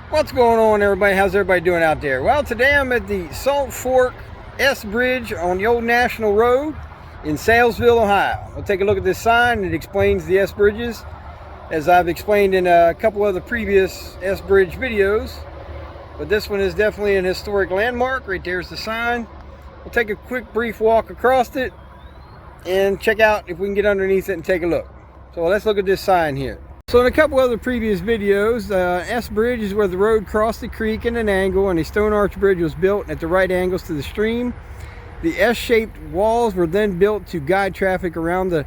What's going on, everybody? How's everybody doing out there? Well, today I'm at the Salt Fork S Bridge on the old National Road in Salesville, Ohio. We'll take a look at this sign. It explains the S Bridges, as I've explained in a couple other previous S Bridge videos. But this one is definitely an historic landmark. Right there's the sign. We'll take a quick brief walk across it and check out if we can get underneath it and take a look. So let's look at this sign here. So in a couple other previous videos, S Bridge is where the road crossed the creek in an angle and a stone arch bridge was built at the right angles to the stream. The S-shaped walls were then built to guide traffic around the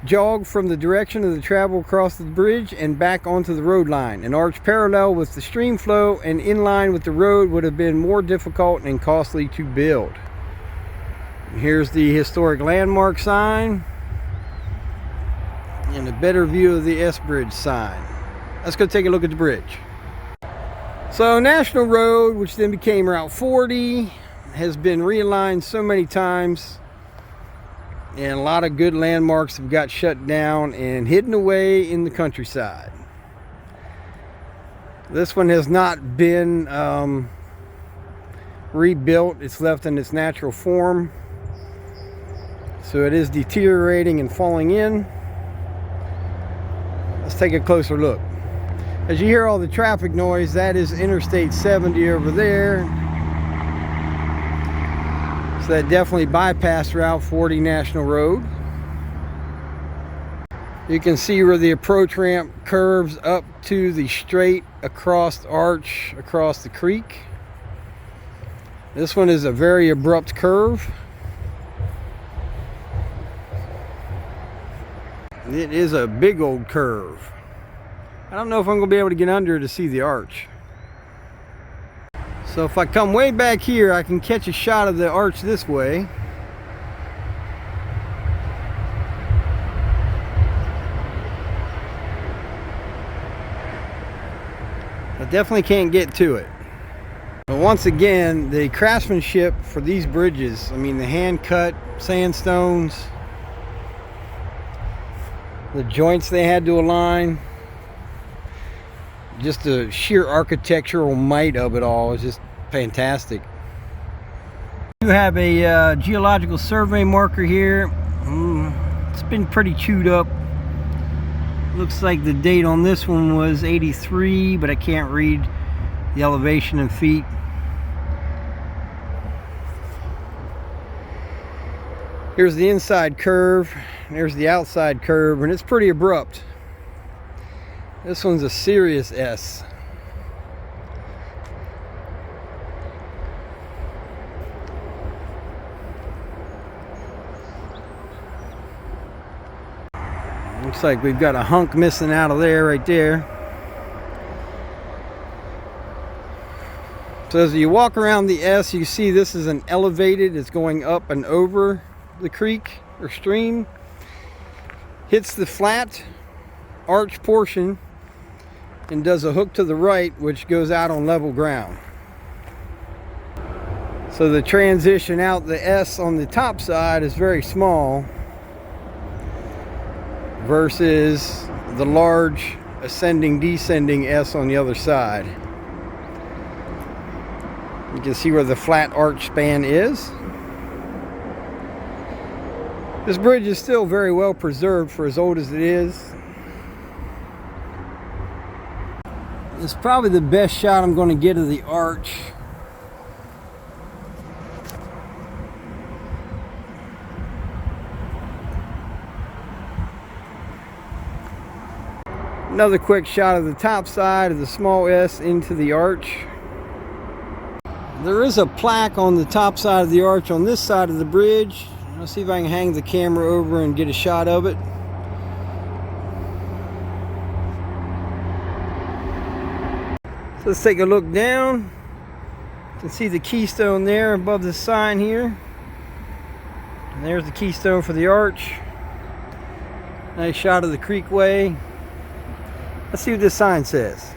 jog from the direction of the travel across the bridge and back onto the road line. An arch parallel with the stream flow and in line with the road would have been more difficult and costly to build. Here's the historic landmark sign and a better view of the S Bridge sign. Let's go take a look at the bridge. So National Road, which then became Route 40, has been realigned so many times, and a lot of good landmarks have got shut down and hidden away in the countryside. This one has not been rebuilt. It's left in its natural form, so it is deteriorating and falling in. Let's take a closer look. As you hear all the traffic noise, that is Interstate 70 over there. So that definitely bypassed Route 40 National Road. You can see where the approach ramp curves up to the straight across arch across the creek. This one is a very abrupt curve. It is a big old curve. I don't know if I'm going to be able to get under to see the arch. So if I come way back here, I can catch a shot of the arch this way. I definitely can't get to it. But once again, the craftsmanship for these bridges, I mean the hand-cut sandstones, the joints they had to align, just the sheer architectural might of it all is just fantastic. You have a geological survey marker here. It's been pretty chewed up. Looks like the date on this one was 83, but I can't read the elevation in feet. Here's the inside curve, there's the outside curve, and it's pretty abrupt. This one's a serious S. Looks like we've got a hunk missing out of there, right there. So as you walk around the S, you see this is an elevated, it's going up and over the creek or stream, hits the flat arch portion and does a hook to the right, which goes out on level ground. So the transition out the S on the top side is very small versus the large ascending descending S on the other side. You can see where the flat arch span is. This bridge is still very well preserved for as old as it is. It's probably the best shot I'm going to get of the arch. Another quick shot of the top side of the small S into the arch. There is a plaque on the top side of the arch on this side of the bridge. Let's see if I can hang the camera over and get a shot of it. So let's take a look down. You can see the keystone there above the sign here. And there's the keystone for the arch. Nice shot of the creekway. Let's see what this sign says.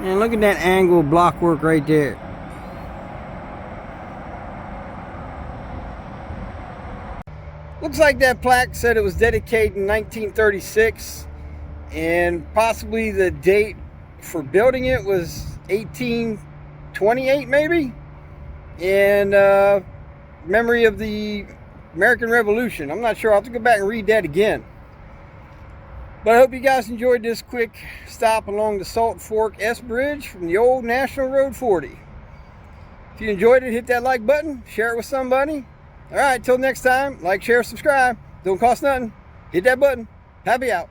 And look at that angle block work right there. Looks like that plaque said it was dedicated in 1936, and possibly the date for building it was 1828 maybe, and memory of the American Revolution. I'm not sure. I'll have to go back and read that again. But I hope you guys enjoyed this quick stop along the Salt Fork S Bridge from the old National Road 40. If you enjoyed it, hit that like button, share it with somebody. All right, till next time, like, share, subscribe. Don't cost nothing. Hit that button. Pappy out.